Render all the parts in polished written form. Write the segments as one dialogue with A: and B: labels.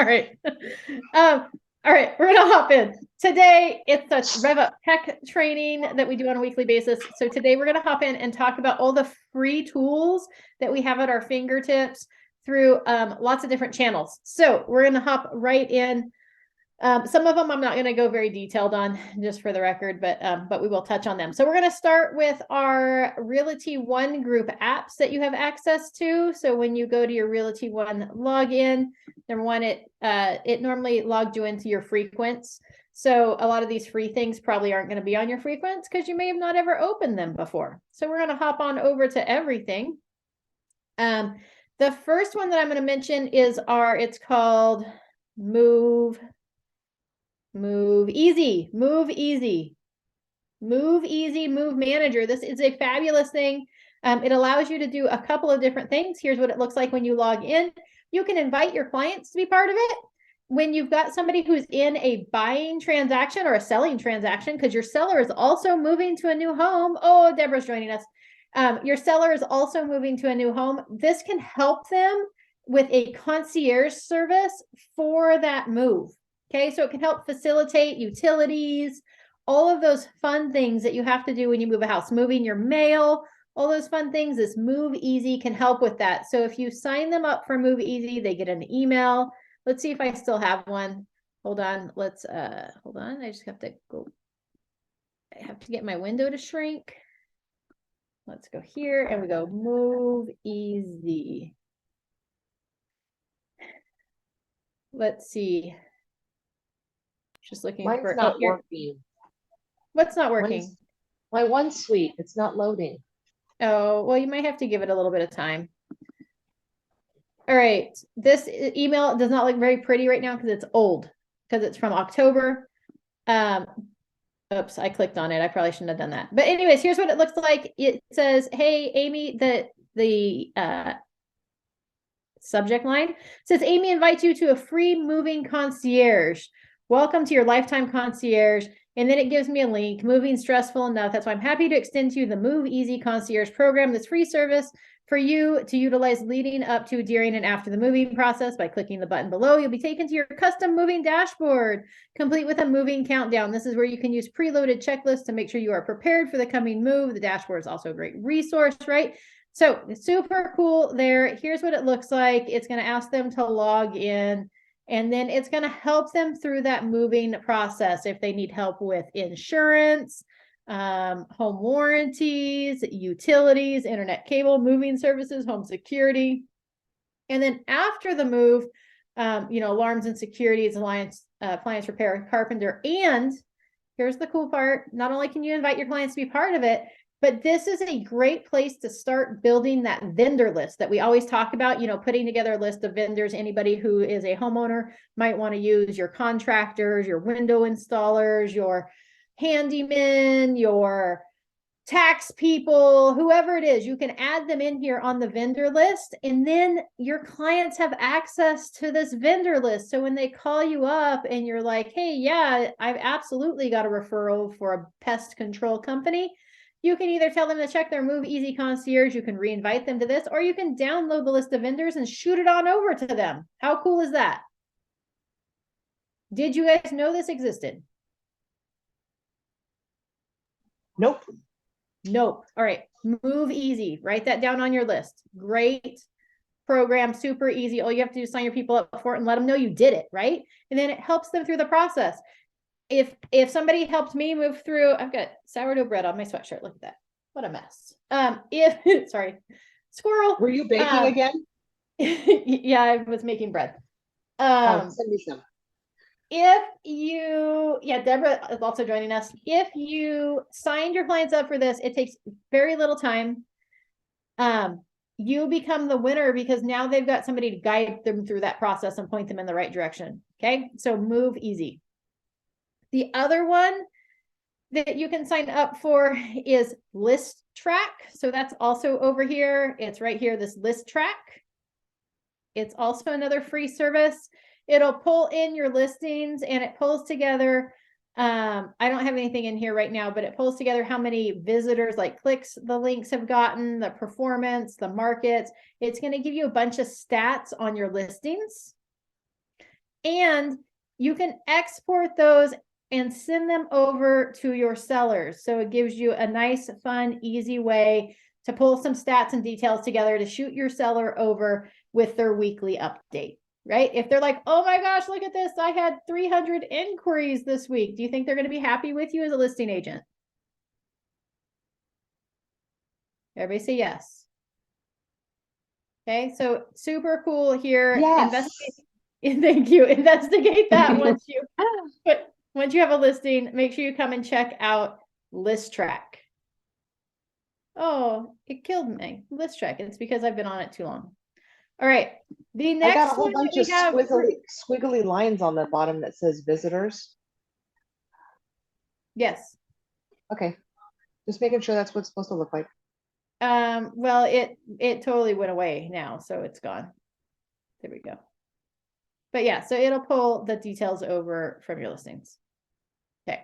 A: All right. All right, we're gonna hop in. Today, it's a Rev Up Tech training that we do on a weekly basis. So today we're gonna hop in and talk about all the free tools that we have at our fingertips through lots of different channels. So we're gonna hop right in. Some of them I'm not going to go very detailed on, just for the record, but we will touch on them. So we're going to start with our Realty One group apps that you have access to. So when you go to your Realty One login, number one, it normally logged you into your frequents. So a lot of these free things probably aren't going to be on your frequents because you may have not ever opened them before. So we're going to hop on over to everything. The first one that I'm going to mention is it's called Move Easy Move Manager. This is a fabulous thing. It allows you to do a couple of different things. Here's what it looks like when you log in. You can invite your clients to be part of it. When you've got somebody who's in a buying transaction or a selling transaction, because your seller is also moving to a new home. Oh, Deborah's joining us. Your seller is also moving to a new home. This can help them with a concierge service for that move. Okay, so it can help facilitate utilities, all of those fun things that you have to do when you move a house, moving your mail, all those fun things. This Move Easy can help with that. So if you sign them up for Move Easy, they get an email. Let's see if I still have one. Hold on. Hold on. I just have to go. I have to get my window to shrink. Let's go here and we go Move Easy. Let's see. Just looking
B: Mine's
A: for
B: not working.
A: What's not working?
B: My one suite, it's not loading.
A: Oh, well, you might have to give it a little bit of time. All right, this email does not look very pretty right now because it's old, because it's from October. Oops, I clicked on it. I probably shouldn't have done that. But anyways, here's what it looks like. It says, "Hey, Amy," the subject line says, "Amy invites you to a free moving concierge. Welcome to your lifetime concierge." And then it gives me a link. Moving stressful enough. That's why I'm happy to extend to you the Move Easy Concierge Program. This free service for you to utilize leading up to, during, and after the moving process. By clicking the button below, you'll be taken to your custom moving dashboard, complete with a moving countdown. This is where you can use preloaded checklists to make sure you are prepared for the coming move. The dashboard is also a great resource, right? So super cool there. Here's what it looks like. It's going to ask them to log in, and then it's going to help them through that moving process. If they need help with insurance, home warranties, utilities, internet cable, moving services, home security. And then after the move, alarms and securities, appliance repair, carpenter. And here's the cool part. Not only can you invite your clients to be part of it, but this is a great place to start building that vendor list that we always talk about, putting together a list of vendors. Anybody who is a homeowner might want to use your contractors, your window installers, your handymen, your tax people, whoever it is. You can add them in here on the vendor list, and then your clients have access to this vendor list. So when they call you up and you're like, "Hey, yeah, I've absolutely got a referral for a pest control company," you can either tell them to check their Move Easy Concierge, you can re-invite them to this, or you can download the list of vendors and shoot it on over to them. How cool is that? Did you guys know this existed?
B: Nope.
A: Nope. All right. Move Easy. Write that down on your list. Great program, super easy. All you have to do is sign your people up for it and let them know you did it, right? And then it helps them through the process. If somebody helped me move through, I've got sourdough bread on my sweatshirt. Look at that. What a mess. Sorry, squirrel.
B: Were you baking again?
A: Yeah, I was making bread.
B: Send me some.
A: Deborah is also joining us. If you signed your clients up for this, it takes very little time. You become the winner because now they've got somebody to guide them through that process and point them in the right direction. Okay, so Move Easy. The other one that you can sign up for is List Track. So that's also over here. It's right here, this List Track. It's also another free service. It'll pull in your listings and it pulls together. I don't have anything in here right now, but it pulls together how many visitors, like clicks, the links have gotten, the performance, the markets. It's going to give you a bunch of stats on your listings. And you can export those and send them over to your sellers. So it gives you a nice, fun, easy way to pull some stats and details together to shoot your seller over with their weekly update, right? If they're like, oh my gosh, look at this, I had 300 inquiries this week. Do you think they're going to be happy with you as a listing agent? Everybody say yes. Okay, so super cool here.
B: Yes.
A: Thank you. Investigate that once you have a listing, make sure you come and check out ListTrack. Oh, it killed me. ListTrack. It's because I've been on it too long. All right. The next
B: I got a whole
A: one
B: bunch
A: that
B: of
A: we have
B: squiggly lines on the bottom that says visitors.
A: yes.
B: Okay. Just making sure that's what it's supposed to look like.
A: Well, it totally went away now, so it's gone. There we go. But yeah, so it'll pull the details over from your listings. Okay.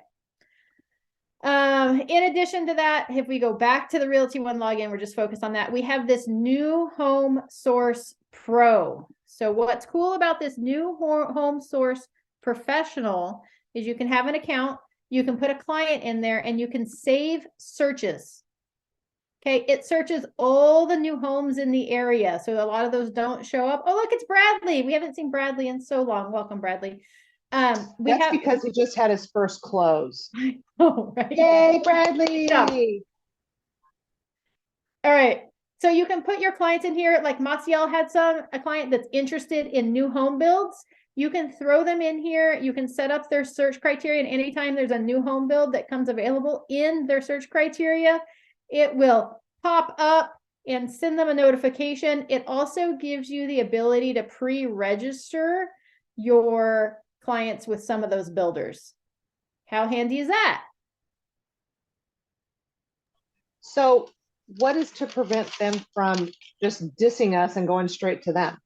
A: In addition to that, if we go back to the Realty One login, we're just focused on that. We have this new Home Source Pro. So what's cool about this new Home Source Professional is you can have an account, you can put a client in there, and you can save searches. Okay, it searches all the new homes in the area. So a lot of those don't show up. Oh, look, it's Bradley. We haven't seen Bradley in so long. Welcome, Bradley.
B: That's because he just had his first close.
A: Oh, right.
B: Yay, Bradley.
A: All right. So you can put your clients in here. Like Maciel had a client that's interested in new home builds. You can throw them in here. You can set up their search criteria. And anytime there's a new home build that comes available in their search criteria, it will pop up and send them a notification. It also gives you the ability to pre-register your clients with some of those builders. How handy is that?
B: So what is to prevent them from just dissing us and going straight to them?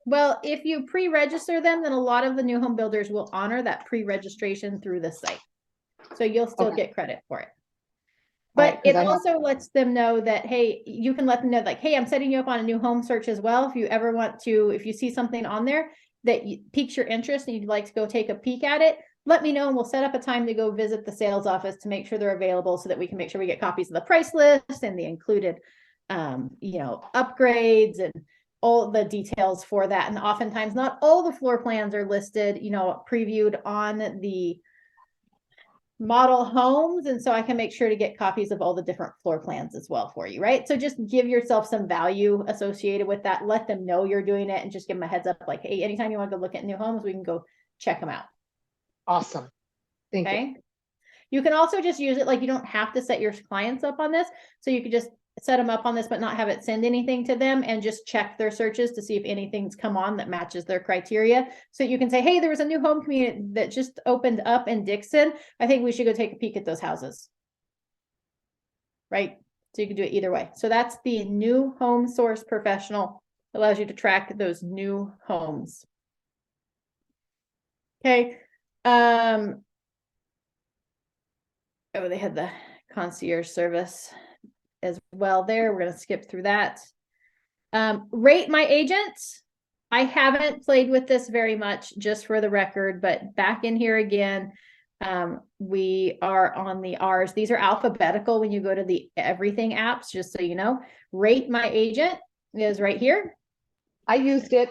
A: Well, if you pre-register them, then a lot of the new home builders will honor that pre-registration through the site. So you'll still get credit for it. But it also lets them know that, hey, you can let them know like, hey, I'm setting you up on a new home search as well. If you ever want to, if you see something on there that piques your interest and you'd like to go take a peek at it, let me know and we'll set up a time to go visit the sales office to make sure they're available so that we can make sure we get copies of the price list and the included, upgrades and all the details for that. And oftentimes not all the floor plans are listed, previewed on the model homes. And so I can make sure to get copies of all the different floor plans as well for you, right? So just give yourself some value associated with that. Let them know you're doing it and just give them a heads up like, hey, anytime you want to go look at new homes, we can go check them out.
B: Awesome. Thank you.
A: You can also just use it like you don't have to set your clients up on this. So you could just set them up on this, but not have it send anything to them and just check their searches to see if anything's come on that matches their criteria. So you can say, hey, there was a new home community that just opened up in Dixon. I think we should go take a peek at those houses. Right? So you can do it either way. So that's the new Home Source Professional. It allows you to track those new homes. Okay. Oh, they had the concierge service as well there. We're going to skip through that. Rate My Agent. I haven't played with this very much, just for the record, but back in here again, we are on the R's. These are alphabetical when you go to the everything apps, just so you know. Rate My Agent is right here.
B: I used it.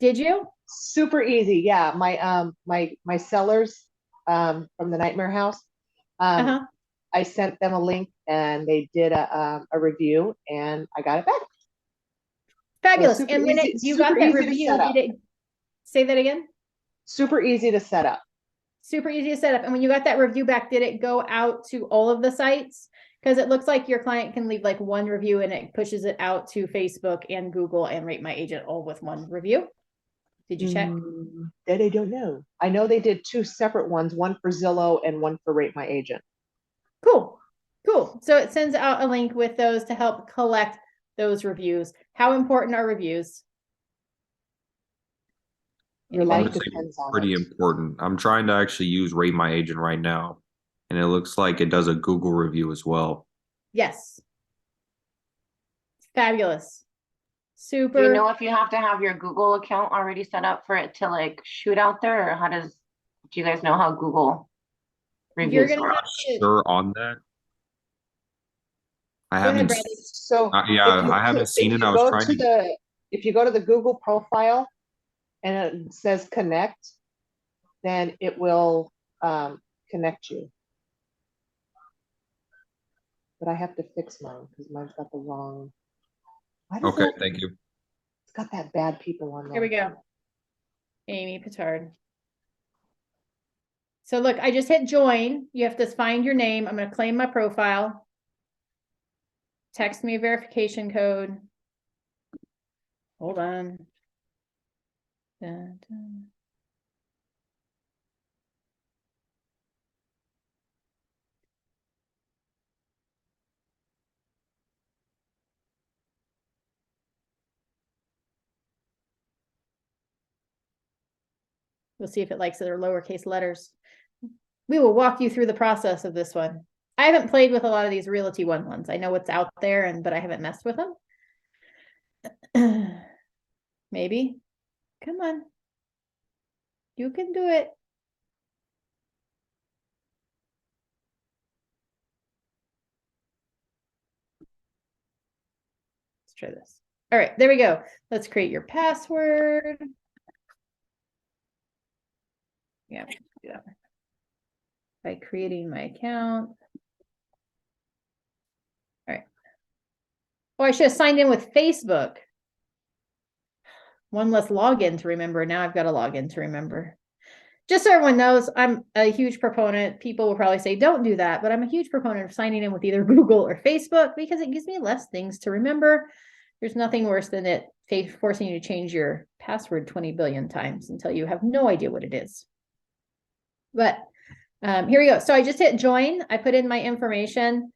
A: Did you?
B: Super easy. Yeah. My sellers from the Nightmare House. I sent them a link and they did a review and I got it back.
A: Fabulous. So and when you got that review, did it say that again?
B: Super easy to set up.
A: Super easy to set up. And when you got that review back, did it go out to all of the sites? Because it looks like your client can leave like one review and it pushes it out to Facebook and Google and Rate My Agent all with one review. Did you check?
B: That I don't know. I know they did two separate ones, one for Zillow and one for Rate My Agent.
A: Cool. Cool. So it sends out a link with those to help collect those reviews. How important are reviews?
C: Your life depends on pretty important. I'm trying to actually use Rate My Agent right now, and it looks like it does a Google review as well.
A: Yes. Fabulous. Super.
D: Do you know if you have to have your Google account already set up for it to like shoot out there, or do you guys know how Google reviews
A: You're gonna
D: work?
A: have to
C: Sure on that. I
A: go ahead,
C: haven't.
A: Bradley.
B: So
C: Yeah,
B: if you,
C: I haven't seen
B: if
C: it.
B: you
C: I was
B: go
C: trying
B: to
C: to.
B: if you go to the Google profile and it says connect, then it will connect you. But I have to fix mine because mine's got the wrong.
C: Okay, thank you.
B: It's got that bad people on there.
A: Here we go. Amy Petard. So look, I just hit join. You have to find your name. I'm going to claim my profile. Text me a verification code. Hold on. Dun, dun. We'll see if it likes their lowercase letters. We will walk you through the process of this one. I haven't played with a lot of these Realty One ones. I know what's out there, but I haven't messed with them. Maybe. Come on. You can do it. Let's try this. All right, there we go. Let's create your password. Yeah, do that by creating my account. All right. Oh, I should have signed in with Facebook. One less login to remember. Now I've got a login to remember. Just so everyone knows, I'm a huge proponent. People will probably say, don't do that, but I'm a huge proponent of signing in with either Google or Facebook because it gives me less things to remember. There's nothing worse than it forcing you to change your password 20 billion times until you have no idea what it is. But here we go. So I just hit join. I put in my information,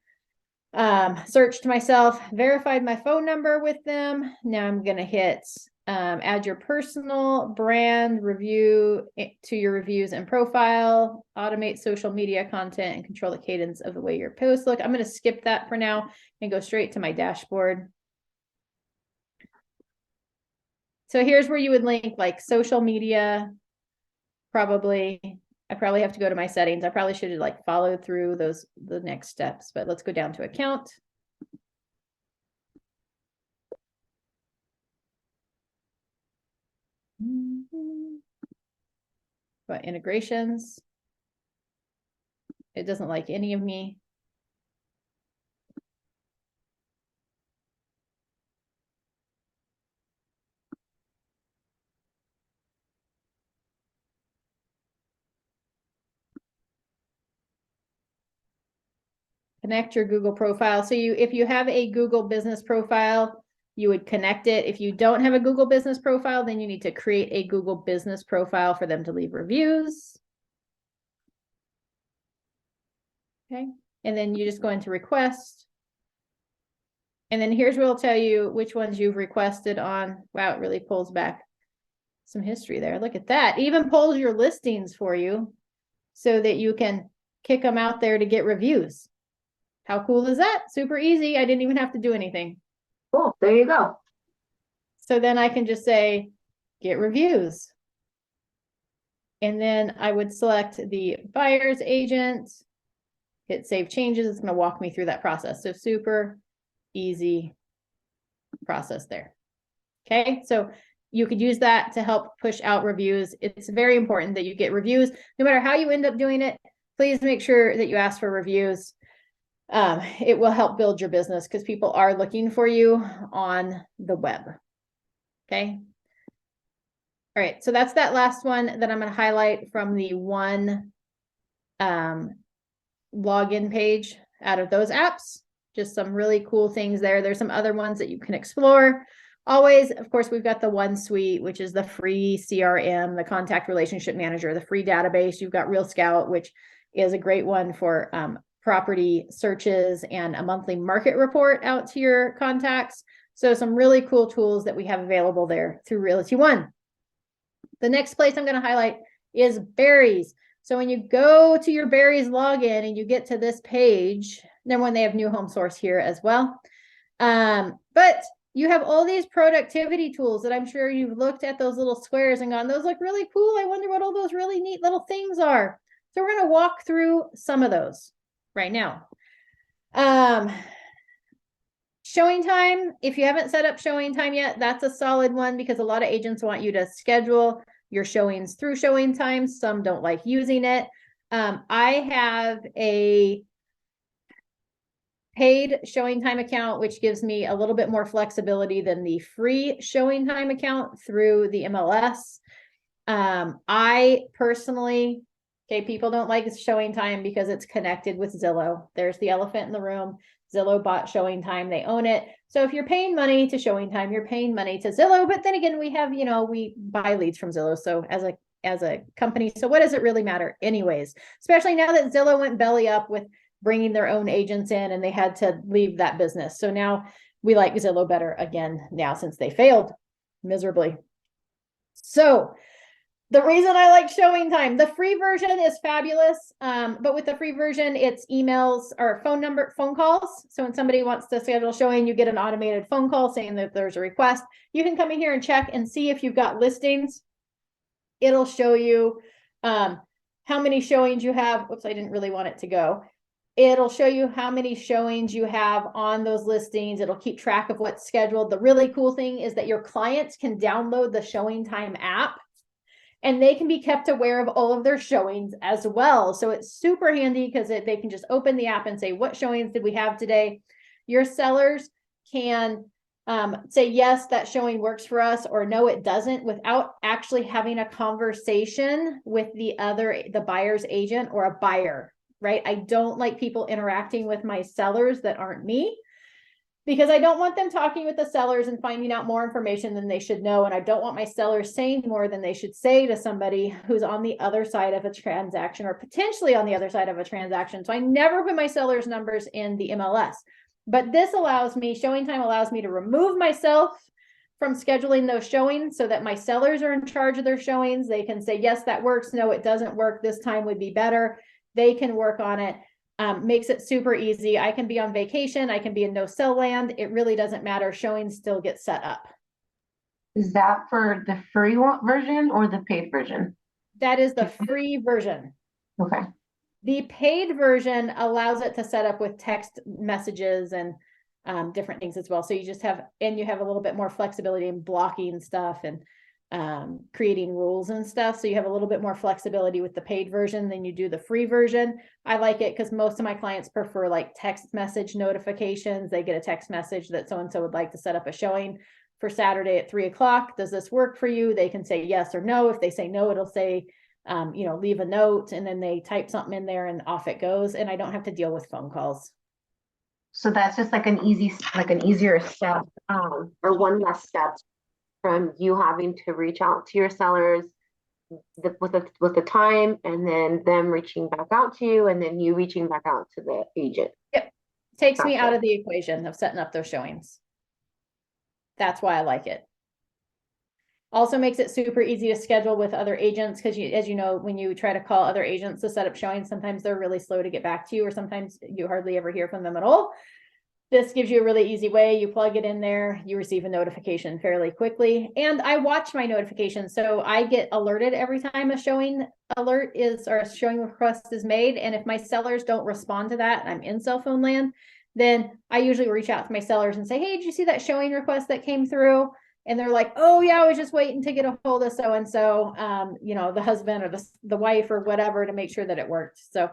A: searched myself, verified my phone number with them. Now I'm going to hit add your personal brand review to your reviews and profile, automate social media content, and control the cadence of the way your posts look. I'm going to skip that for now and go straight to my dashboard. So here's where you would link like social media, probably. I probably have to go to my settings. I probably should have like followed through the next steps, but let's go down to account. But integrations. It doesn't like any of me. Connect your Google profile. So if you have a Google business profile, you would connect it. If you don't have a Google business profile, then you need to create a Google business profile for them to leave reviews. Okay. And then you just go into request. And then here's where it'll tell you which ones you've requested on. Wow, it really pulls back some history there. Look at that. It even pulls your listings for you so that you can kick them out there to get reviews. How cool is that? Super easy. I didn't even have to do anything.
D: Cool. There you go.
A: So then I can just say, get reviews. And then I would select the buyer's agent, hit save changes. It's going to walk me through that process. So super easy process there. Okay. So you could use that to help push out reviews. It's very important that you get reviews. No matter how you end up doing it, please make sure that you ask for reviews. It will help build your business because people are looking for you on the web. Okay. All right. So that's that last one that I'm going to highlight from the one login page out of those apps. Just some really cool things there. There's some other ones that you can explore. Always, of course, we've got the One Suite, which is the free CRM, the contact relationship manager, the free database. You've got Real Scout, which is a great one for property searches and a monthly market report out to your contacts. So some really cool tools that we have available there through Realty One. The next place I'm going to highlight is Berries. So when you go to your Berries login and you get to this page, then when they have New Home Source here as well. But you have all these productivity tools that I'm sure you've looked at those little squares and gone, those look really cool. I wonder what all those really neat little things are. So we're going to walk through some of those right now. Showing time, if you haven't set up showing time yet, that's a solid one because a lot of agents want you to schedule your showings through showing time. Some don't like using it. I have a paid showing time account, which gives me a little bit more flexibility than the free showing time account through the MLS. I personally, okay, people don't like showing time because it's connected with Zillow. There's the elephant in the room. Zillow bought showing time, they own it. So if you're paying money to showing time, you're paying money to Zillow. But then again, we have, we buy leads from Zillow. So as a company, so what does it really matter anyways? Especially now that Zillow went belly up with bringing their own agents in and they had to leave that business. So now we like Zillow better again now since they failed miserably. So the reason I like showing time, the free version is fabulous. But with the free version, it's emails or phone calls. So when somebody wants to schedule showing, you get an automated phone call saying that there's a request. You can come in here and check and see if you've got listings. It'll show you how many showings you have. Oops, I didn't really want it to go. It'll show you how many showings you have on those listings. It'll keep track of what's scheduled. The really cool thing is that your clients can download the Showing Time app and they can be kept aware of all of their showings as well. So it's super handy because they can just open the app and say, what showings did we have today? Your sellers can say, yes, that showing works for us, or no, it doesn't, without actually having a conversation with the buyer's agent or a buyer, right? I don't like people interacting with my sellers that aren't me, because I don't want them talking with the sellers and finding out more information than they should know. And I don't want my sellers saying more than they should say to somebody who's on the other side of a transaction or potentially on the other side of a transaction. So I never put my sellers' numbers in the MLS. But this allows me, showing time allows me to remove myself from scheduling those showings so that my sellers are in charge of their showings. They can say, yes, that works. No, it doesn't work. This time would be better. They can work on it. Makes it super easy. I can be on vacation. I can be in no sell land. It really doesn't matter. Showings still get set up.
D: Is that for the free version or the paid version?
A: That is the free version.
D: Okay.
A: The paid version allows it to set up with text messages and different things as well. So you just have, and you have a little bit more flexibility in blocking stuff and creating rules and stuff. So you have a little bit more flexibility with the paid version than you do the free version. I like it because most of my clients prefer like text message notifications. They get a text message that so-and-so would like to set up a showing for Saturday at 3 o'clock. Does this work for you? They can say yes or no. If they say no, it'll say, leave a note, and then they type something in there and off it goes. And I don't have to deal with phone calls.
D: So that's just like an easier step, or one less step from you having to reach out to your sellers with the time, and then them reaching back out to you, and then you reaching back out to the agent.
A: Yep. Takes me out of the equation of setting up those showings. That's why I like it. Also makes it super easy to schedule with other agents because, as you know, when you try to call other agents to set up showings, sometimes they're really slow to get back to you, or sometimes you hardly ever hear from them at all. This gives you a really easy way. You plug it in there, you receive a notification fairly quickly. And I watch my notifications. So I get alerted every time a showing alert is, or a showing request is made. And if my sellers don't respond to that, I'm in cell phone land, then I usually reach out to my sellers and say, hey, did you see that showing request that came through? And they're like, oh yeah, I was just waiting to get a hold of so-and-so, the husband or the wife or whatever, to make sure that it worked. So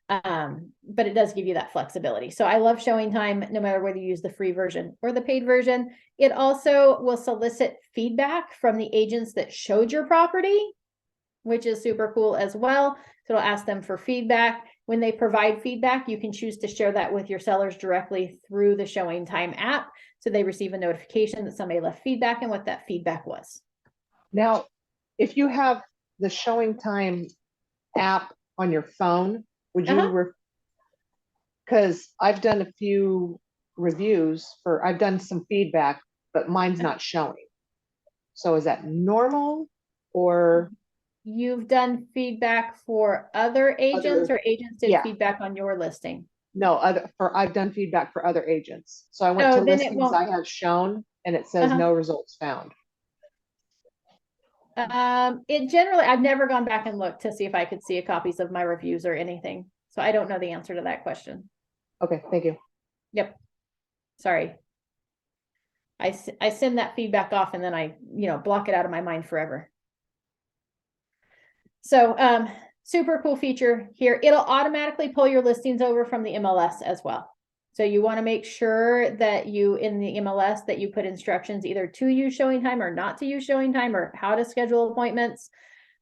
A: but it does give you that flexibility. So I love showing time, no matter whether you use the free version or the paid version. It also will solicit feedback from the agents that showed your property, which is super cool as well. So it'll ask them for feedback. When they provide feedback, you can choose to share that with your sellers directly through the Showing Time app. So they receive a notification that somebody left feedback and what that feedback was.
B: Now, if you have the Showing Time app on your phone, would you, because I've done a few reviews I've done some feedback, but mine's not showing. So is that normal, or?
A: You've done feedback for other agents, or agents did feedback on your listing?
B: No, I've done feedback for other agents. So I went to listings I have shown, and it says no results found.
A: It generally, I've never gone back and looked to see if I could see copies of my reviews or anything. So I don't know the answer to that question.
B: Okay, thank you.
A: Yep. Sorry. I send that feedback off and then I, block it out of my mind forever. So, super cool feature here. It'll automatically pull your listings over from the MLS as well. So you want to make sure that you, in the MLS, that you put instructions either to use showing time or not to use showing time, or how to schedule appointments.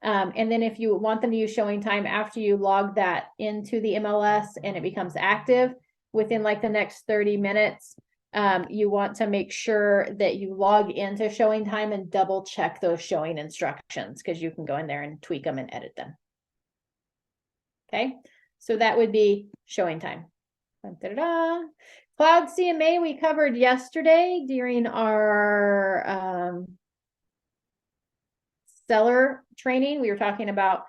A: And then if you want them to use showing time after you log that into the MLS and it becomes active within like the next 30 minutes, you want to make sure that you log into showing time and double check those showing instructions, because you can go in there and tweak them and edit them. Okay, so that would be showing time. Da-da-da. Cloud CMA we covered yesterday during our seller training. We were talking about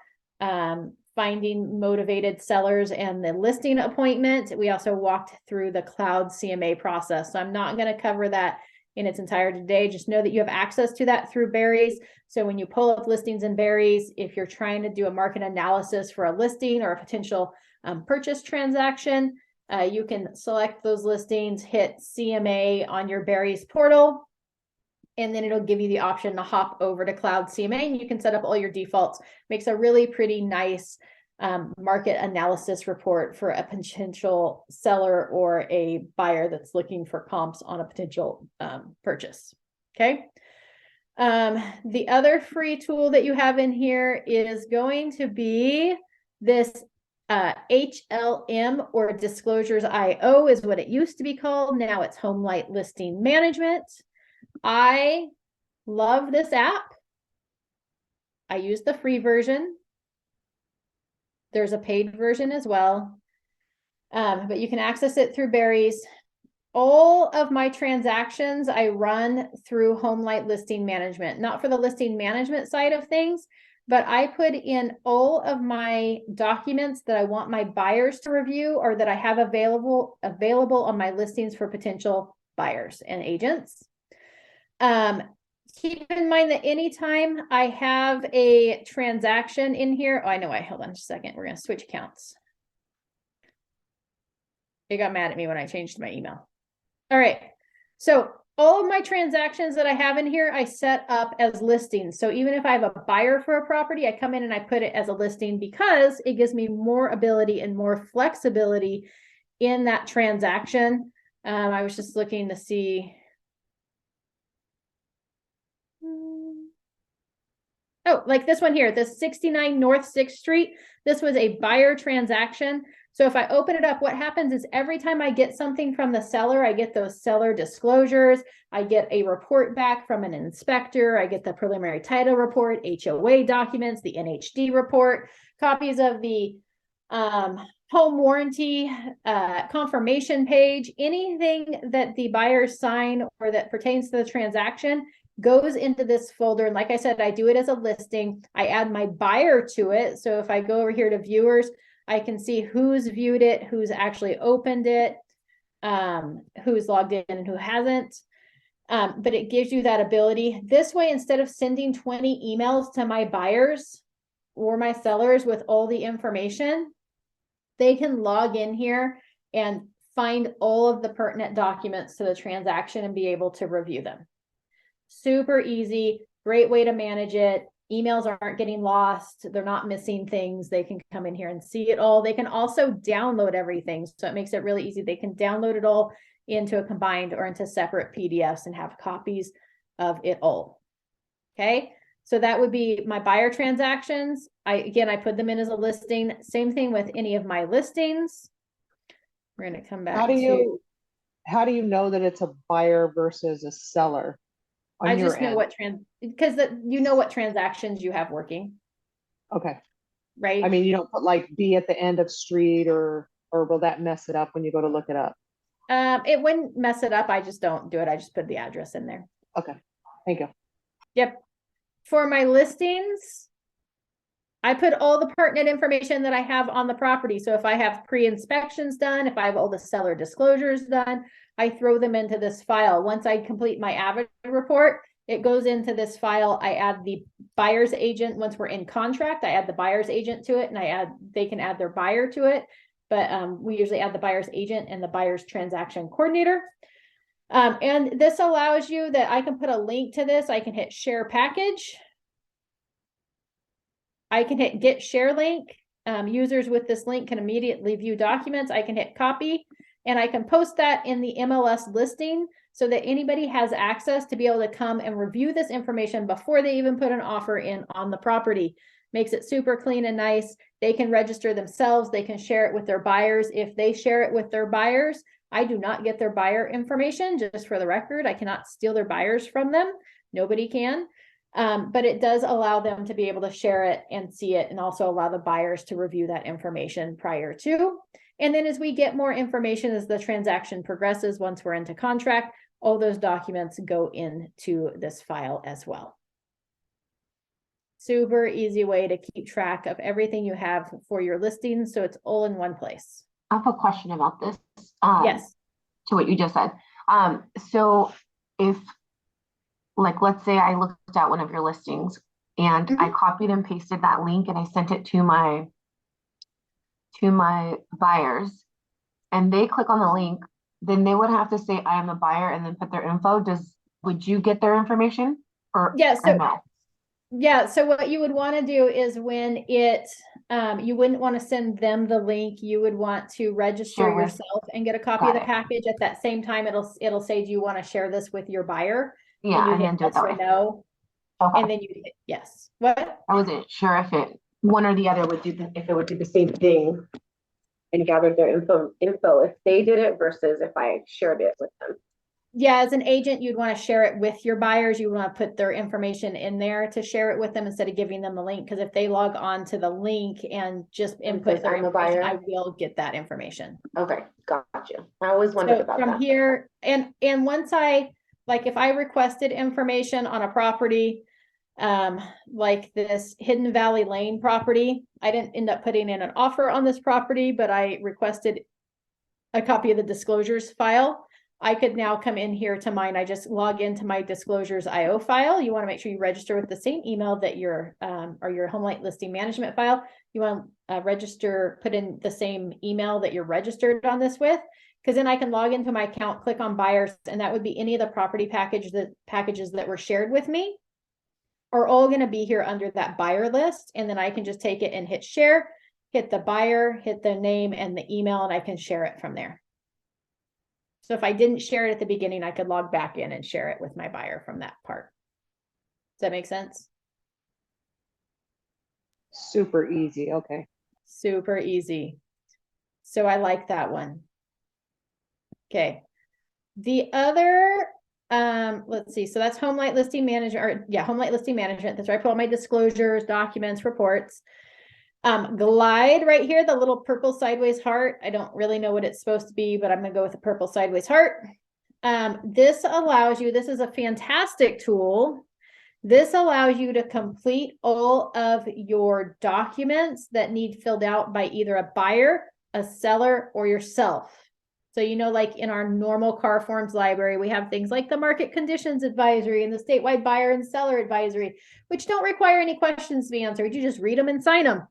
A: finding motivated sellers and the listing appointment. We also walked through the Cloud CMA process. So I'm not going to cover that in its entirety today. Just know that you have access to that through Berries. So when you pull up listings in Berries, if you're trying to do a market analysis for a listing or a potential purchase transaction, you can select those listings, hit CMA on your Berries portal, and then it'll give you the option to hop over to Cloud CMA, and you can set up all your defaults. Makes a really pretty nice market analysis report for a potential seller or a buyer that's looking for comps on a potential purchase. Okay. The other free tool that you have in here is going to be this HLM, or Disclosures IO is what it used to be called. Now it's Homelight Listing Management. I love this app. I use the free version. There's a paid version as well, but you can access it through Berries. All of my transactions I run through Homelight Listing Management, not for the listing management side of things, but I put in all of my documents that I want my buyers to review or that I have available on my listings for potential buyers and agents. Keep in mind that anytime I have a transaction in here, hold on just a second. We're going to switch accounts. It got mad at me when I changed my email. All right. So all of my transactions that I have in here, I set up as listings. So even if I have a buyer for a property, I come in and I put it as a listing because it gives me more ability and more flexibility in that transaction. I was just looking to see. Oh, like this one here, this 69 North 6th Street. This was a buyer transaction. So if I open it up, what happens is every time I get something from the seller, I get those seller disclosures. I get a report back from an inspector. I get the preliminary title report, HOA documents, the NHD report, copies of the home warranty confirmation page. Anything that the buyers sign or that pertains to the transaction goes into this folder. And like I said, I do it as a listing. I add my buyer to it. So if I go over here to viewers, I can see who's viewed it, who's actually opened it, who's logged in and who hasn't. But it gives you that ability. This way, instead of sending 20 emails to my buyers or my sellers with all the information, they can log in here and find all of the pertinent documents to the transaction and be able to review them. Super easy, great way to manage it. Emails aren't getting lost. They're not missing things. They can come in here and see it all. They can also download everything. So it makes it really easy. They can download it all into a combined or into separate PDFs and have copies of it all. Okay. So that would be my buyer transactions. I put them in as a listing. Same thing with any of my listings. We're going to come back
B: how do you know that it's a buyer versus a seller?
A: I just know because you know what transactions you have working.
B: Okay.
A: Right.
B: I mean, you don't put like B at the end of street or will that mess it up when you go to look it up?
A: It wouldn't mess it up. I just don't do it. I just put the address in there.
B: Okay. Thank you.
A: Yep. For my listings, I put all the pertinent information that I have on the property. So if I have pre-inspections done, if I have all the seller disclosures done, I throw them into this file. Once I complete my avid report, it goes into this file. I add the buyer's agent. Once we're in contract, I add the buyer's agent to it, and they can add their buyer to it. But we usually add the buyer's agent and the buyer's transaction coordinator. And this allows you that I can put a link to this. I can hit share package. I can hit get share link. Users with this link can immediately view documents. I can hit copy, and I can post that in the MLS listing so that anybody has access to be able to come and review this information before they even put an offer in on the property. Makes it super clean and nice. They can register themselves. They can share it with their buyers. If they share it with their buyers, I do not get their buyer information, just for the record. I cannot steal their buyers from them. Nobody can. But it does allow them to be able to share it and see it, and also allow the buyers to review that information prior to. And then as we get more information, as the transaction progresses, once we're into contract, all those documents go into this file as well. Super easy way to keep track of everything you have for your listings, so it's all in one place.
D: I have a question about this.
A: Yes.
D: To what you just said. So if, like, let's say I looked at one of your listings and I copied and pasted that link and I sent it to my buyers, and they click on the link, then they would have to say I am a buyer and then put their info. Would you get their information or,
A: yeah, so
D: or no?
A: Yeah, so what you would want to do is when you wouldn't want to send them the link. You would want to register yourself and get a copy of the package. At that same time, it'll say, do you want to share this with your buyer?
D: Yeah,
A: and
D: then do it that way.
A: No.
D: Okay.
A: And then you hit yes. What?
D: I wasn't sure if one or the other would do if it would do the same thing and gather their info if they did it versus if I shared it with them.
A: Yeah, as an agent, you'd want to share it with your buyers. You want to put their information in there to share it with them instead of giving them the link. Because if they log on to the link and just input their information, I will get that information.
D: Okay, gotcha. I always wondered about that.
A: From here, and once if I requested information on a property, like this Hidden Valley Lane property, I didn't end up putting in an offer on this property, but I requested a copy of the disclosures file. I could now come in here to mine. I just log into my disclosures IO file. You want to make sure you register with the same email that your Homelight listing management file. You want to put in the same email that you're registered on this with, because then I can log into my account, click on buyers, and that would be any of the property packages that were shared with me are all going to be here under that buyer list. And then I can just take it and hit share, hit the buyer, hit the name and the email, and I can share it from there. So if I didn't share it at the beginning, I could log back in and share it with my buyer from that part. Does that make sense?
B: Super easy. Okay.
A: Super easy. So I like that one. Okay. The other, let's see. So that's Homelight Listing Management, Homelight Listing Management. That's where I put all my disclosures, documents, reports. Glide right here, the little purple sideways heart. I don't really know what it's supposed to be, but I'm going to go with the purple sideways heart. This allows you, this is a fantastic tool. This allows you to complete all of your documents that need filled out by either a buyer, a seller, or yourself. So, like in our normal car forms library, we have things like the market conditions advisory and the statewide buyer and seller advisory, which don't require any questions to be answered. You just read them and sign them.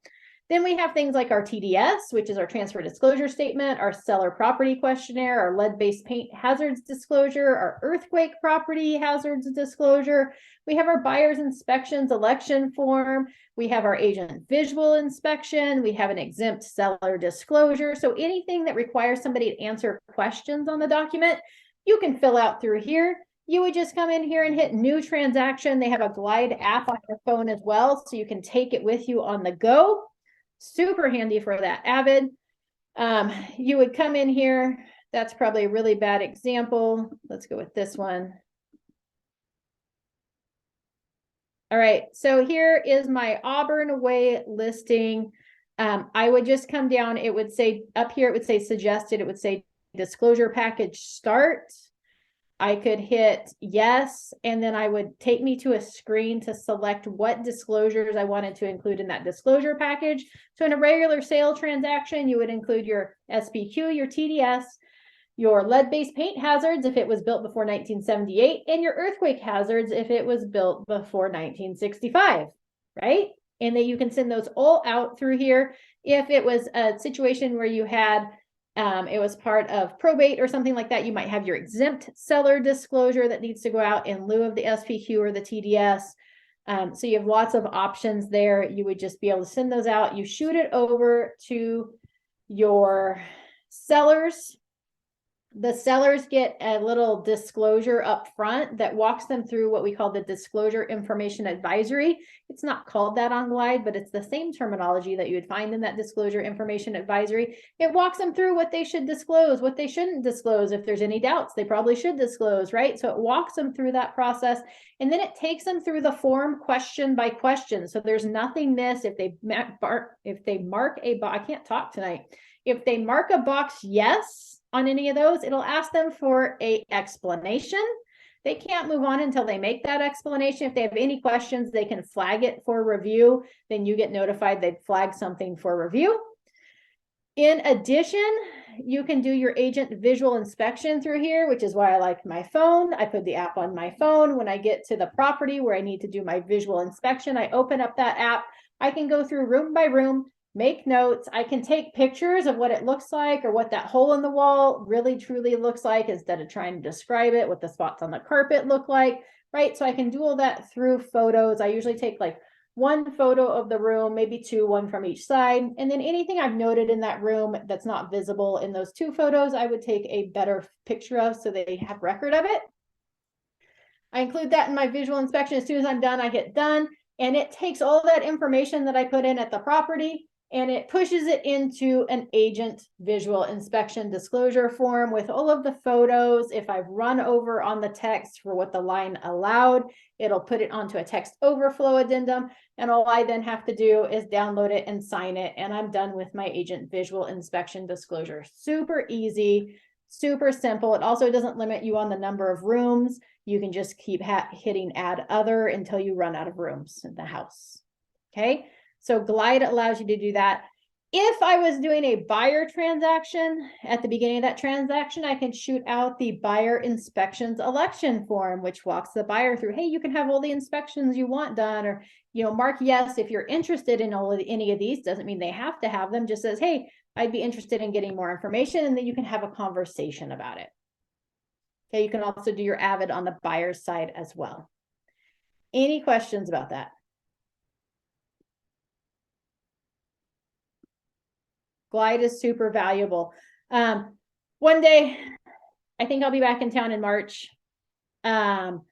A: Then we have things like our TDS, which is our transfer disclosure statement, our seller property questionnaire, our lead-based paint hazards disclosure, our earthquake property hazards disclosure. We have our buyer's inspections election form. We have our agent visual inspection. We have an exempt seller disclosure. So anything that requires somebody to answer questions on the document, you can fill out through here. You would just come in here and hit new transaction. They have a Glide app on your phone as well, so you can take it with you on the go. Super handy for that avid. You would come in here. That's probably a really bad example. Let's go with this one. All right, so here is my Auburn Way listing. I would just come down. It would say up here, it would say suggested. It would say disclosure package start. I could hit yes, and then I would take me to a screen to select what disclosures I wanted to include in that disclosure package. So in a regular sale transaction, you would include your SPQ, your TDS, your lead-based paint hazards if it was built before 1978, and your earthquake hazards if it was built before 1965, right? And then you can send those all out through here. If it was a situation where you had it was part of probate or something like that, you might have your exempt seller disclosure that needs to go out in lieu of the SPQ or the TDS. So you have lots of options there. You would just be able to send those out. You shoot it over to your sellers. The sellers get a little disclosure up front that walks them through what we call the disclosure information advisory. It's not called that on Glide, but it's the same terminology that you would find in that disclosure information advisory. It walks them through what they should disclose, what they shouldn't disclose. If there's any doubts, they probably should disclose, right? So it walks them through that process, and then it takes them through the form question by question. So there's nothing missed. If they mark a box, I can't talk tonight. If they mark a box yes on any of those, it'll ask them for an explanation. They can't move on until they make that explanation. If they have any questions, they can flag it for review. Then you get notified they've flagged something for review. In addition, you can do your agent visual inspection through here, which is why I like my phone. I put the app on my phone. When I get to the property where I need to do my visual inspection, I open up that app. I can go through room by room, make notes. I can take pictures of what it looks like or what that hole in the wall really truly looks like instead of trying to describe it, what the spots on the carpet look like, right? So I can do all that through photos. I usually take like one photo of the room, maybe two, one from each side. And then anything I've noted in that room that's not visible in those two photos, I would take a better picture of so they have record of it. I include that in my visual inspection. As soon as I'm done, I hit done. And it takes all that information that I put in at the property and it pushes it into an agent visual inspection disclosure form with all of the photos. If I've run over on the text for what the line allowed, it'll put it onto a text overflow addendum. And all I then have to do is download it and sign it. And I'm done with my agent visual inspection disclosure. Super easy, super simple. It also doesn't limit you on the number of rooms. You can just keep hitting add other until you run out of rooms in the house. Okay. So Glide allows you to do that. If I was doing a buyer transaction, at the beginning of that transaction, I can shoot out the buyer inspections election form, which walks the buyer through, hey, you can have all the inspections you want done, or, you know, mark yes if you're interested in any of these. Doesn't mean they have to have them, just says, hey, I'd be interested in getting more information, and then you can have a conversation about it. Okay, you can also do your avid on the buyer's side as well. Any questions about that? Glide is super valuable. One day, I think I'll be back in town in March. I'll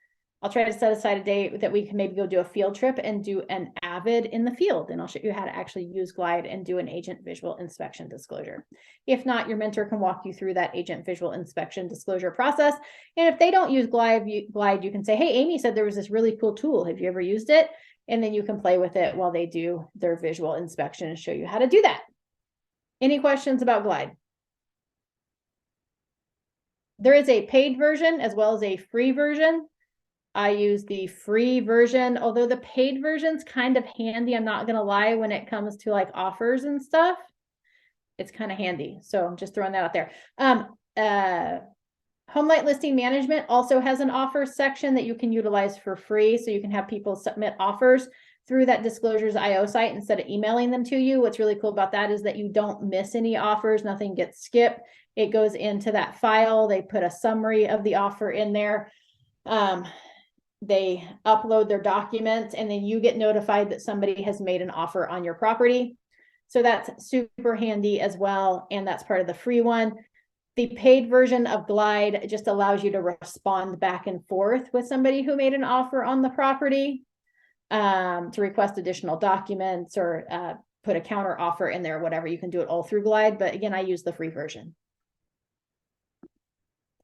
A: try to set aside a day that we can maybe go do a field trip and do an avid in the field. And I'll show you how to actually use Glide and do an agent visual inspection disclosure. If not, your mentor can walk you through that agent visual inspection disclosure process. And if they don't use Glide, you can say, hey, Amy said there was this really cool tool. Have you ever used it? And then you can play with it while they do their visual inspection and show you how to do that. Any questions about Glide? There is a paid version as well as a free version. I use the free version, although the paid version's kind of handy. I'm not going to lie, when it comes to like offers and stuff, it's kind of handy. So I'm just throwing that out there. Homelight Listing Management also has an offer section that you can utilize for free. So you can have people submit offers through that Disclosures.io site instead of emailing them to you. What's really cool about that is that you don't miss any offers. Nothing gets skipped. It goes into that file. They put a summary of the offer in there. They upload their documents, and then you get notified that somebody has made an offer on your property. So that's super handy as well. And that's part of the free one. The paid version of Glide just allows you to respond back and forth with somebody who made an offer on the property, to request additional documents or put a counter offer in there, whatever. You can do it all through Glide. But again, I use the free version.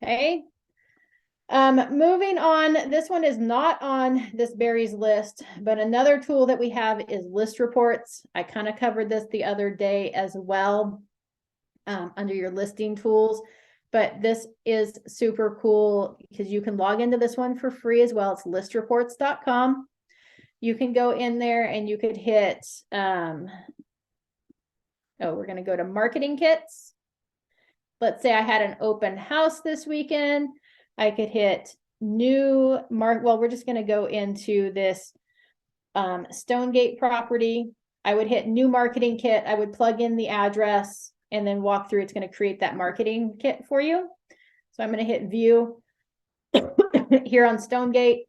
A: Okay. Moving on, this one is not on this Barry's list, but another tool that we have is ListReports. I kind of covered this the other day as well, under your listing tools. but this is super cool because you can log into this one for free as well. It's listreports.com. You can go in there and you could hit, we're going to go to marketing kits. Let's say I had an open house this weekend. I could hit new well, we're just going to go into this Stonegate property. I would hit new marketing kit. I would plug in the address and then walk through. It's going to create that marketing kit for you. So I'm going to hit view here on Stonegate.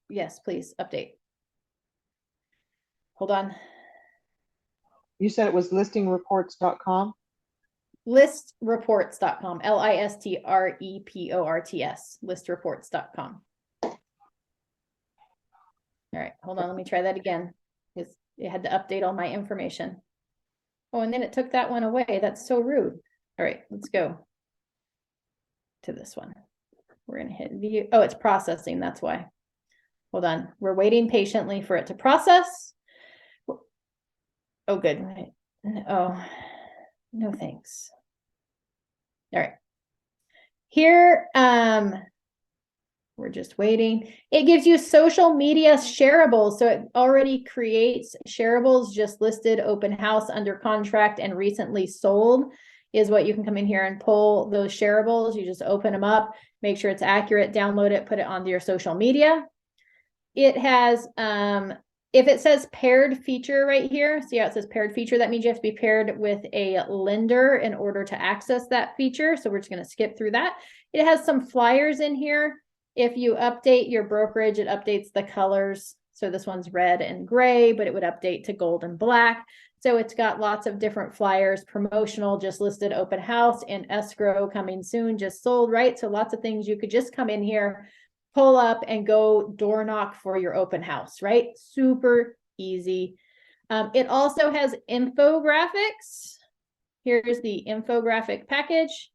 A: Yes, please update. Hold on.
B: You said it was listingreports.com?
A: ListReports.com. ListReports. ListReports.com. All right, hold on. Let me try that again because it had to update all my information. Oh, and then it took that one away. That's so rude. All right, let's go to this one. We're going to hit view. Oh, it's processing. That's why. Hold on. We're waiting patiently for it to process. Oh, good. Oh, no thanks. All right. Here, we're just waiting. It gives you social media shareables. So it already creates shareables, just listed, open house, under contract, and recently sold is what you can come in here and pull those shareables. You just open them up, make sure it's accurate, download it, put it onto your social media. It has, if it says paired feature right here, see how it says paired feature? That means you have to be paired with a lender in order to access that feature. So we're just going to skip through that. It has some flyers in here. If you update your brokerage, it updates the colors. So this one's red and gray, but it would update to gold and black. So it's got lots of different flyers, promotional, just listed, open house, and escrow coming soon, just sold, right? So lots of things you could just come in here, pull up, and go door knock for your open house, right? Super easy. It also has infographics. Here's the infographic package.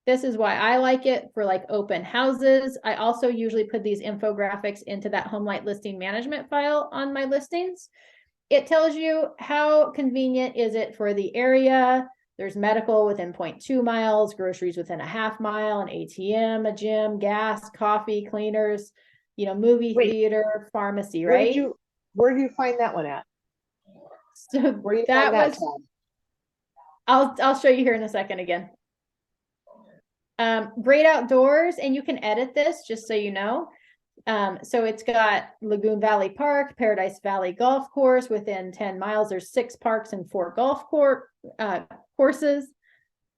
A: This is why I like it for like open houses. I also usually put these infographics into that Homelight listing management file on my listings. It tells you how convenient is it for the area. There's medical within 0.2 miles, groceries within a half mile, an ATM, a gym, gas, coffee, cleaners, movie theater, pharmacy, right?
B: Where do you find that one at?
A: So
B: where do you
A: that
B: find
A: was, I'll show you here in a second again. Great outdoors, and you can edit this just so you know. So it's got Lagoon Valley Park, Paradise Valley Golf Course within 10 miles. There's 6 parks and 4 golf courses.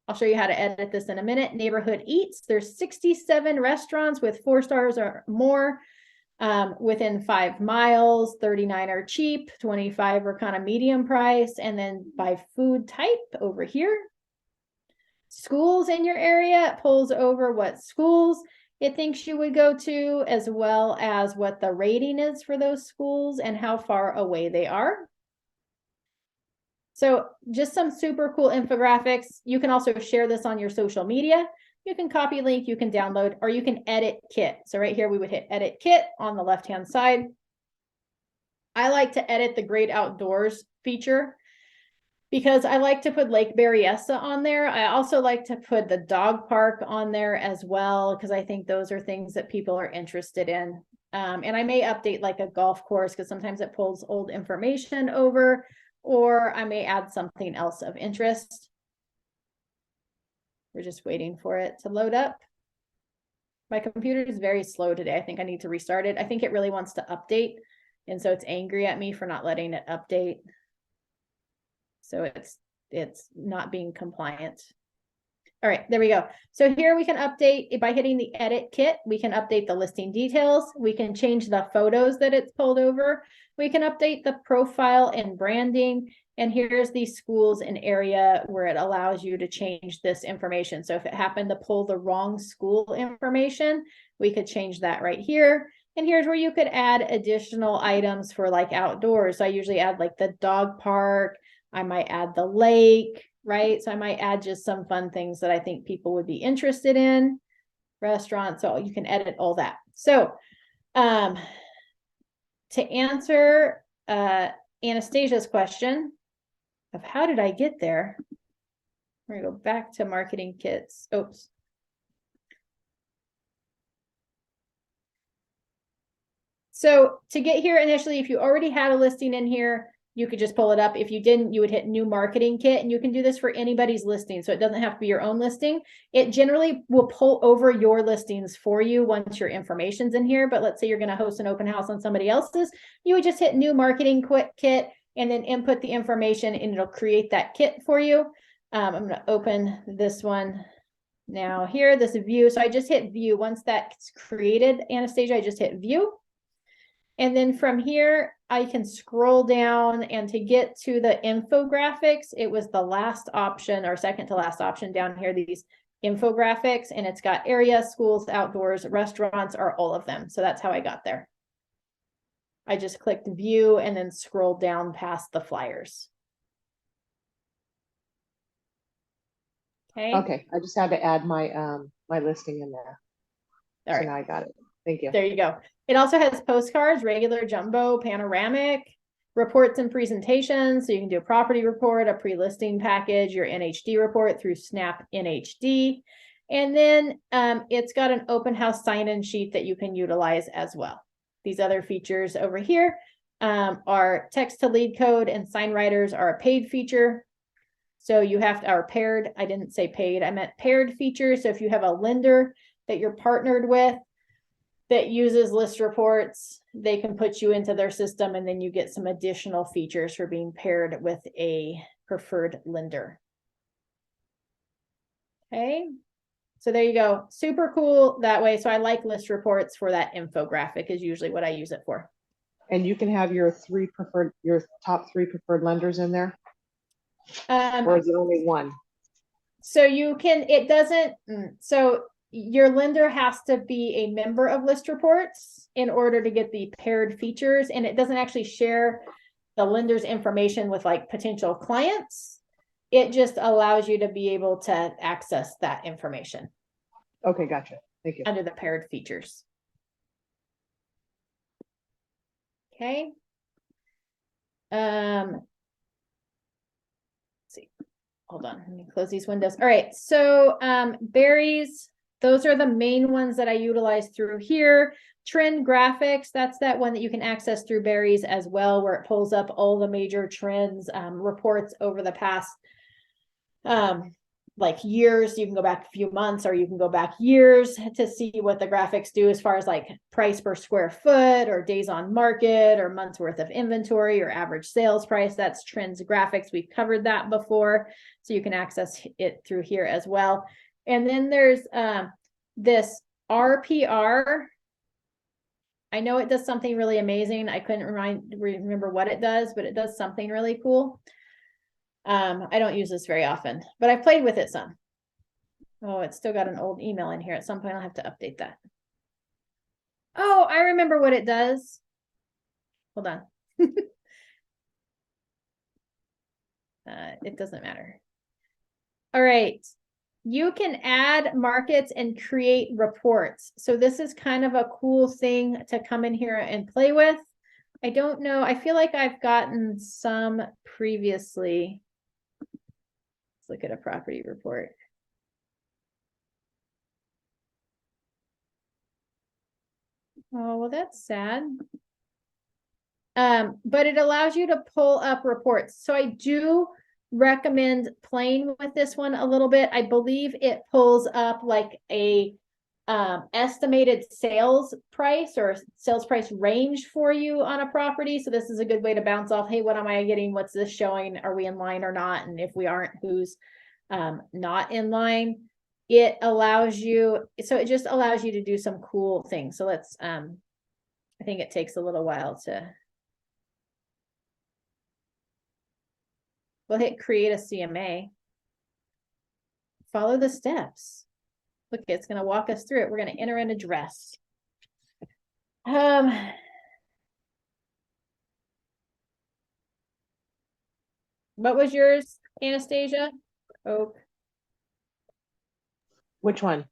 A: I'll show you how to edit this in a minute. Neighborhood Eats. There's 67 restaurants with 4 stars or more within 5 miles. 39 are cheap, 25 are kind of medium price. And then by food type over here. Schools in your area, it pulls over what schools it thinks you would go to, as well as what the rating is for those schools and how far away they are. So just some super cool infographics. You can also share this on your social media. You can copy link, you can download, or you can edit kit. So right here, we would hit edit kit on the left-hand side. I like to edit the great outdoors feature because I like to put Lake Berryessa on there. I also like to put the dog park on there as well, because I think those are things that people are interested in. And I may update like a golf course because sometimes it pulls old information over, or I may add something else of interest. We're just waiting for it to load up. My computer is very slow today. I think I need to restart it. I think it really wants to update. And so it's angry at me for not letting it update. So it's not being compliant. All right, there we go. So here we can update by hitting the edit kit. We can update the listing details. We can change the photos that it's pulled over. We can update the profile and branding. And here's the schools and area where it allows you to change this information. So if it happened to pull the wrong school information, we could change that right here. And here's where you could add additional items for like outdoors. So I usually add like the dog park. I might add the lake, right? So I might add just some fun things that I think people would be interested in. Restaurants, so you can edit all that. So to answer Anastasia's question of how did I get there? We're gonna go back to marketing kits. Oops. So to get here initially, if you already had a listing in here, you could just pull it up. If you didn't, you would hit new marketing kit, and you can do this for anybody's listing. So it doesn't have to be your own listing. It generally will pull over your listings for you once your information's in here. But let's say you're going to host an open house on somebody else's, you would just hit new marketing kit and then input the information, and it'll create that kit for you. I'm going to open this one now here, this view. So I just hit view. Once that's created, Anastasia, I just hit view. And then from here, I can scroll down, and to get to the infographics, it was the last option or second to last option down here, these infographics, and it's got area, schools, outdoors, restaurants are all of them. So that's how I got there. I just clicked view and then scrolled down past the flyers. Okay.
B: Okay, I just had to add my my listing in there.
A: All right.
B: So now I got it. Thank you.
A: There you go. It also has postcards, regular, jumbo, panoramic, reports and presentations. So you can do a property report, a pre-listing package, your NHD report through Snap NHD. And then it's got an open house sign-in sheet that you can utilize as well. These other features over here are text to lead code, and sign writers are a paid feature. So you have to, or paired, I didn't say paid, I meant paired features. So if you have a lender that you're partnered with that uses ListReports, they can put you into their system, and then you get some additional features for being paired with a preferred lender. Okay, so there you go. Super cool that way. So I like ListReports for that infographic is usually what I use it for.
B: And you can have your top three preferred lenders in there? Or is it only one?
A: So you can, it doesn't, so your lender has to be a member of ListReports in order to get the paired features, and it doesn't actually share the lender's information with like potential clients. It just allows you to be able to access that information.
B: Okay, gotcha. Thank you.
A: Under the paired features. Okay. Let's see. Hold on, let me close these windows. All right, so berries, those are the main ones that I utilize through here. Trend graphics, that's that one that you can access through berries as well, where it pulls up all the major trends, reports over the past like years. You can go back a few months, or you can go back years to see what the graphics do as far as like price per square foot, or days on market, or months worth of inventory, or average sales price. That's trends graphics. We've covered that before, so you can access it through here as well. And then there's this RPR. I know it does something really amazing. I couldn't remember what it does, but it does something really cool. I don't use this very often, but I've played with it some. Oh, it's still got an old email in here. At some point, I'll have to update that. Oh, I remember what it does. Hold on. It doesn't matter. All right. You can add markets and create reports. So this is kind of a cool thing to come in here and play with. I don't know. I feel like I've gotten some previously. Let's look at a property report. Oh, well, that's sad. But it allows you to pull up reports. So I do recommend playing with this one a little bit. I believe it pulls up like a estimated sales price or sales price range for you on a property. So this is a good way to bounce off, hey, what am I getting? What's this showing? Are we in line or not? And if we aren't, who's not in line? It allows you, so it just allows you to do some cool things. So let's, I think it takes a little while to, we'll hit create a CMA. Follow the steps. Look, it's going to walk us through it. We're going to enter an address. What was yours, Anastasia? Oak.
B: Which one?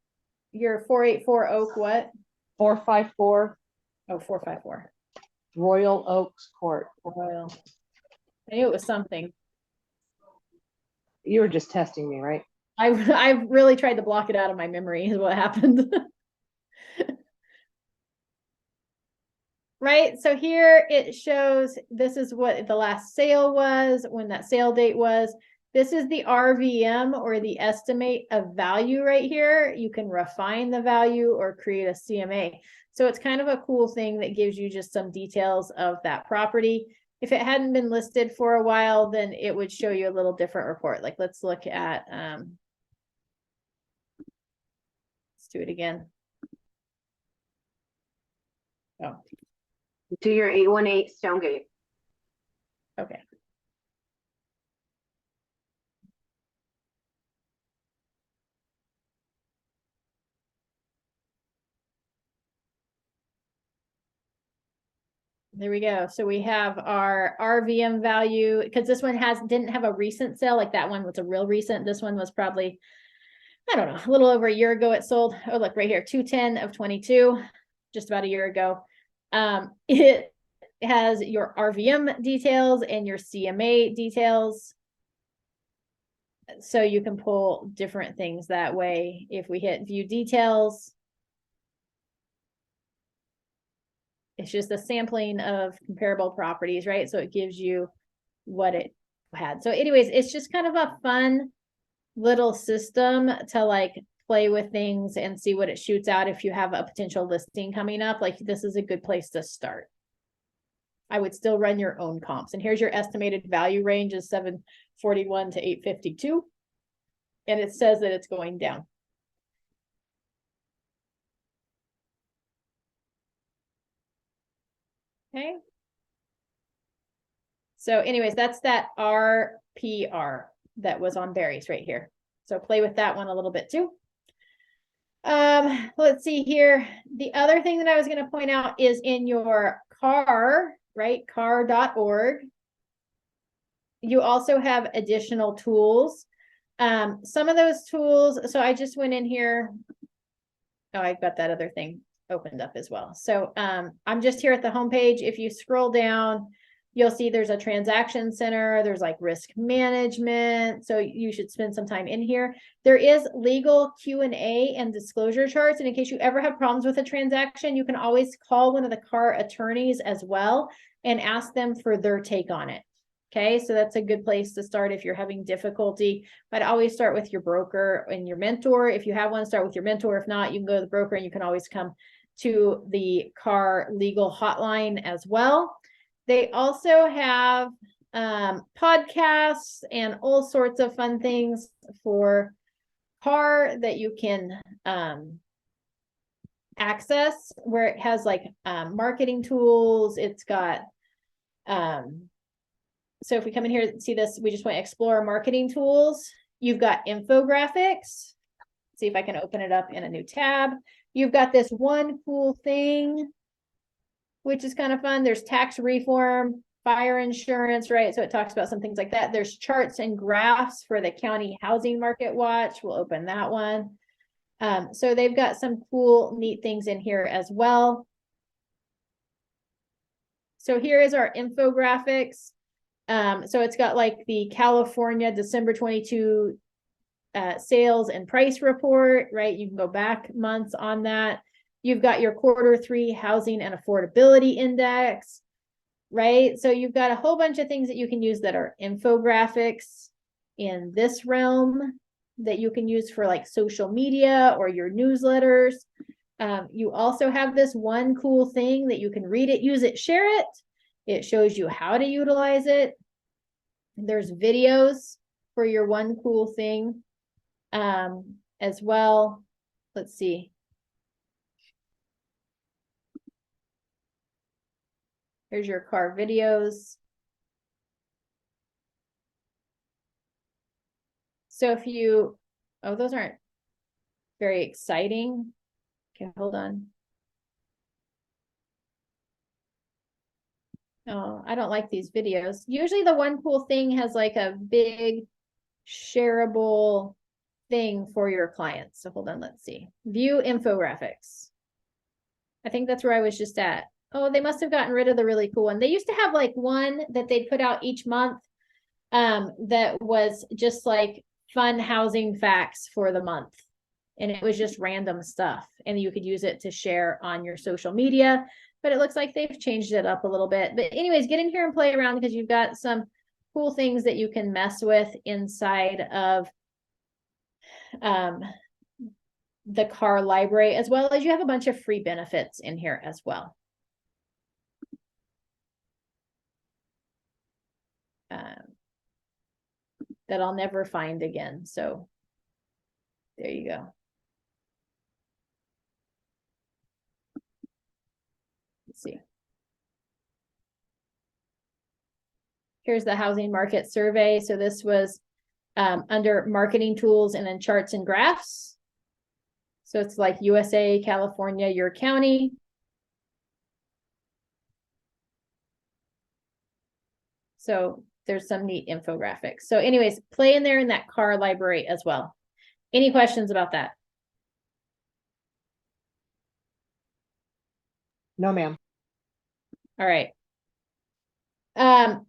A: Your 484 Oak what?
B: 454.
A: Oh, 454.
B: Royal Oaks Court.
A: Royal I knew it was something.
B: You were just testing me, right?
A: I really tried to block it out of my memory is what happened. Right, so here it shows this is what the last sale was, when that sale date was. This is the RVM, or the estimate of value right here. You can refine the value or create a CMA. So it's kind of a cool thing that gives you just some details of that property. If it hadn't been listed for a while, then it would show you a little different report. Like, let's look at, let's do it again. Oh,
D: Do your 818 Stonegate.
A: okay. There we go. So we have our RVM value, because this one didn't have a recent sale. Like, that one was a real recent. This one was probably, I don't know, a little over a year ago it sold. Oh, look right here, 210 of 22, just about a year ago. It has your RVM details and your CMA details. So you can pull different things that way. If we hit view details, it's just a sampling of comparable properties, right? So it gives you what it had. So anyways, it's just kind of a fun little system to like play with things and see what it shoots out if you have a potential listing coming up. Like, this is a good place to start. I would still run your own comps. And here's your estimated value range is 741 to 852. And it says that it's going down. Okay. So anyways, that's that RPR that was on berries right here. So play with that one a little bit too. Let's see here. The other thing that I was going to point out is in your CAR, right? CAR.org. You also have additional tools. Some of those tools, so I just went in here. Oh, I've got that other thing opened up as well. So I'm just here at the homepage. If you scroll down, you'll see there's a transaction center. There's like risk management. So you should spend some time in here. There is legal Q&A and disclosure charts. And in case you ever have problems with a transaction, you can always call one of the CAR attorneys as well and ask them for their take on it. Okay, so that's a good place to start if you're having difficulty. But always start with your broker and your mentor. If you have one, start with your mentor. If not, you can go to the broker, and you can always come to the CAR legal hotline as well. They also have podcasts and all sorts of fun things for CAR that you can access, where it has like marketing tools. It's got so if we come in here and see this, we just want to explore marketing tools. You've got infographics. See if I can open it up in a new tab. You've got this one cool thing, which is kind of fun. There's tax reform, fire insurance, right? So it talks about some things like that. There's charts and graphs for the county housing market watch. We'll open that one. So they've got some cool, neat things in here as well. So here is our infographics. So it's got like the California December 22 sales and price report, right? You can go back months on that. You've got your Q3 housing and affordability index, right? So you've got a whole bunch of things that you can use that are infographics in this realm that you can use for like social media or your newsletters. You also have this one cool thing that you can read it, use it, share it. It shows you how to utilize it. There's videos for your one cool thing as well. Let's see. Here's your CAR videos. So if you, oh, those aren't very exciting. Okay, hold on. Oh, I don't like these videos. Usually the one cool thing has like a big shareable thing for your clients. So hold on, let's see. View infographics. I think that's where I was just at. Oh, they must have gotten rid of the really cool one. They used to have like one that they'd put out each month that was just like fun housing facts for the month. And it was just random stuff. And you could use it to share on your social media. But it looks like they've changed it up a little bit. But anyways, get in here and play around because you've got some cool things that you can mess with inside of the car library, as well as you have a bunch of free benefits in here as well. That I'll never find again. So there you go. Let's see. Here's the housing market survey. So this was under marketing tools and then charts and graphs. So it's like USA, California, your county. So there's some neat infographics. So anyways, play in there in that car library as well. Any questions about that?
B: No, ma'am.
A: All right.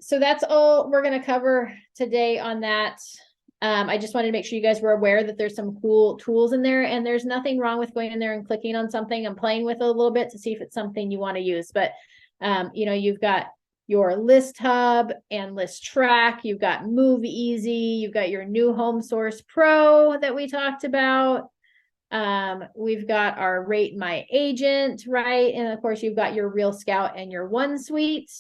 A: So that's all we're going to cover today on that. I just wanted to make sure you guys were aware that there's some cool tools in there, and there's nothing wrong with going in there and clicking on something and playing with it a little bit to see if it's something you want to use. But, you know, you've got your List Hub and List Track, you've got Move Easy, you've got your new Home Source Pro that we talked about. We've got our Rate My Agent, right? And of course, you've got your Real Scout and your OneSuite.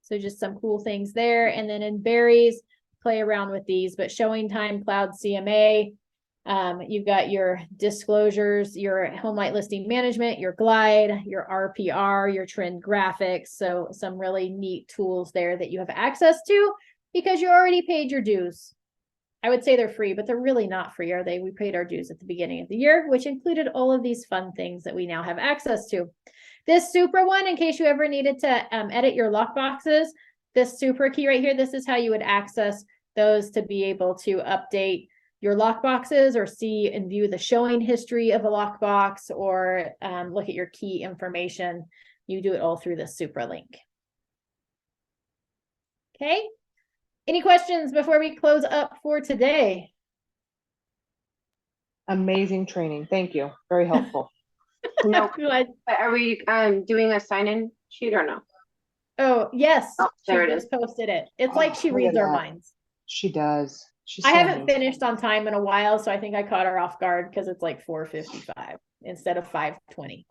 A: So just some cool things there. And then in Berries, play around with these, but Showing Time, Cloud CMA, you've got your disclosures, your Homelight listing management, your Glide, your RPR, your trend graphics. So some really neat tools there that you have access to because you already paid your dues. I would say they're free, but they're really not free, are they? We paid our dues at the beginning of the year, which included all of these fun things that we now have access to. This Supra one, in case you ever needed to edit your lockboxes, this Supra key right here, this is how you would access those to be able to update your lockboxes or see and view the showing history of a lockbox or look at your key information. You do it all through the Supra link. Okay. Any questions before we close up for today?
B: Amazing training. Thank you. Very helpful.
D: No, are we doing a sign-in sheet or no?
A: Oh, yes.
D: Oh, there
A: she
D: it
A: just
D: is.
A: posted it. It's like she
B: Look
A: reads
B: at
A: our
B: that.
A: minds.
B: She does. She's
A: I
B: so
A: haven't
B: amazing.
A: finished on time in a while, so I think I caught her off guard because it's like 4:55 instead of 5:20.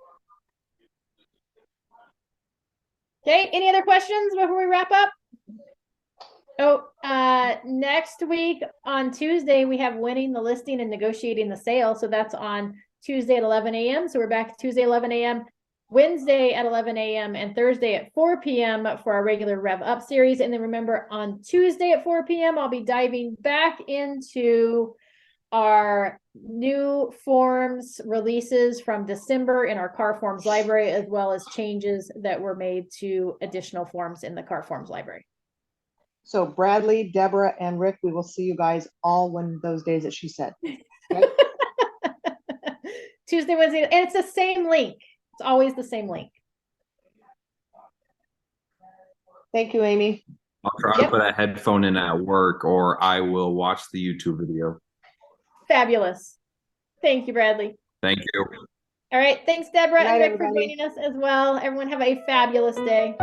A: Okay, any other questions before we wrap up? Oh, next week on Tuesday, we have winning the listing and negotiating the sale. So that's on Tuesday at 11 a.m. So we're back Tuesday, 11 a.m., Wednesday at 11 a.m., and Thursday at 4 p.m. for our regular Rev Up series. And then remember, on Tuesday at 4 p.m., I'll be diving back into our new forms releases from December in our car forms library, as well as changes that were made to additional forms in the car forms library.
B: So Bradley, Deborah, and Rick, we will see you guys all one of those days that she said. Okay?
A: Tuesday, Wednesday, and it's the same link. It's always the same link.
B: Thank you, Amy.
C: I'll try to put a headphone in at work, or I will watch the YouTube video.
A: Fabulous. Thank you, Bradley.
C: Thank you.
A: All right. Thanks, Deborah
B: Good night,
A: and Rick, for
B: everybody.
A: joining us as well. Everyone have a fabulous day.